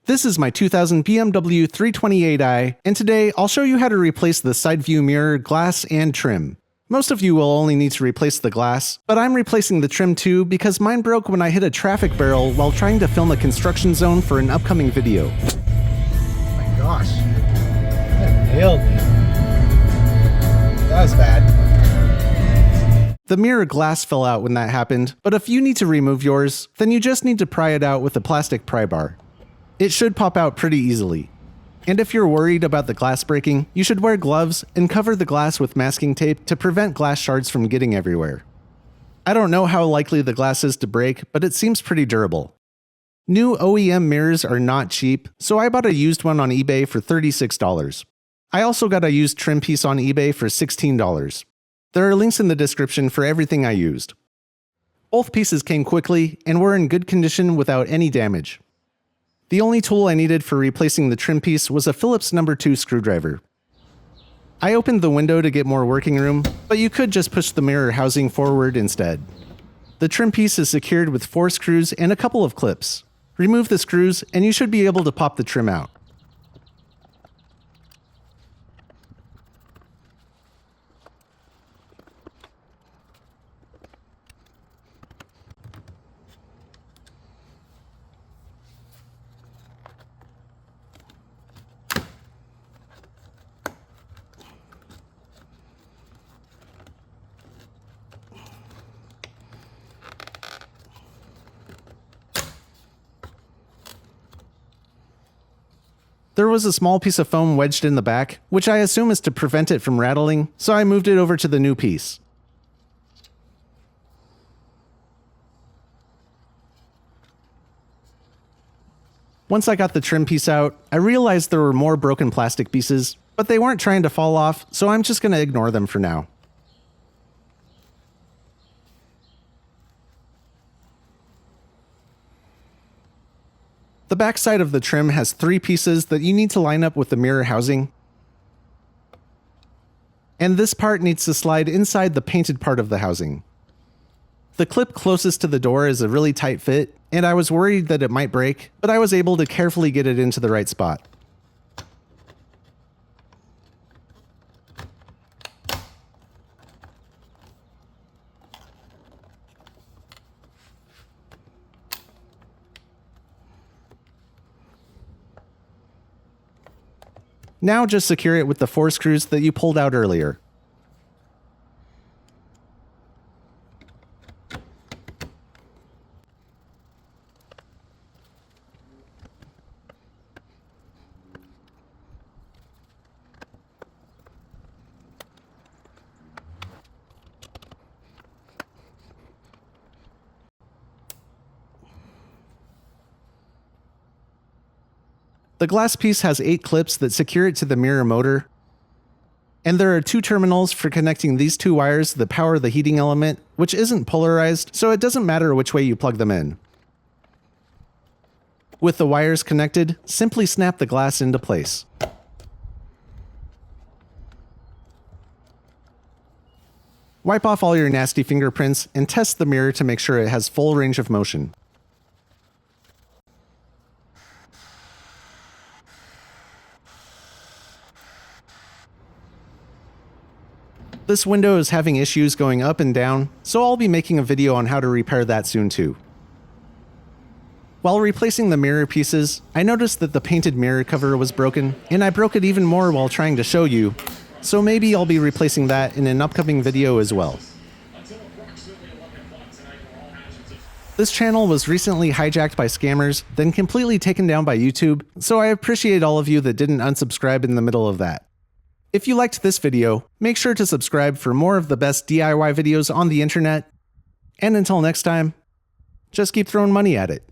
This is my 2000 BMW 328i, and today I'll show you how to replace the side view mirror, glass, and trim. Most of you will only need to replace the glass, but I'm replacing the trim too because mine broke when I hit a traffic barrel while trying to film a construction zone for an upcoming video. Oh my gosh, that nailed me. That was bad. The mirror glass fell out when that happened, but if you need to remove yours, then you just need to pry it out with a plastic pry bar. It should pop out pretty easily. And if you're worried about the glass breaking, you should wear gloves and cover the glass with masking tape to prevent glass shards from getting everywhere. I don't know how likely the glass is to break, but it seems pretty durable. New OEM mirrors are not cheap, so I bought a used one on eBay for $36. I also got a used trim piece on eBay for $16. There are links in the description for everything I used. Both pieces came quickly and were in good condition without any damage. The only tool I needed for replacing the trim piece was a Phillips No. 2 screwdriver. I opened the window to get more working room, but you could just push the mirror housing forward instead. The trim piece is secured with 4 screws and a couple of clips. Remove the screws and you should be able to pop the trim out. There was a small piece of foam wedged in the back, which I assume is to prevent it from rattling, so I moved it over to the new piece. Once I got the trim piece out, I realized there were more broken plastic pieces, but they weren't trying to fall off, so I'm just going to ignore them for now. The back side of the trim has 3 pieces that you need to line up with the mirror housing. And this part needs to slide inside the painted part of the housing. The clip closest to the door is a really tight fit, and I was worried that it might break, but I was able to carefully get it into the right spot. Now just secure it with the 4 screws that you pulled out earlier. The glass piece has 8 clips that secure it to the mirror motor, and there are 2 terminals for connecting these 2 wires that power the heating element, which isn't polarized, so it doesn't matter which way you plug them in. With the wires connected, simply snap the glass into place. Wipe off all your nasty fingerprints and test the mirror to make sure it has full range of motion. This window is having issues going up and down, so I'll be making a video on how to repair that soon too. While replacing the mirror pieces, I noticed that the painted mirror cover was broken, and I broke it even more while trying to show you, so maybe I'll be replacing that in an upcoming video as well. This channel was recently hijacked by scammers, then completely taken down by YouTube, so I appreciate all of you that didn't unsubscribe in the middle of that. If you liked this video, make sure to subscribe for more of the best DIY videos on the internet. And until next time, just keep throwing money at it.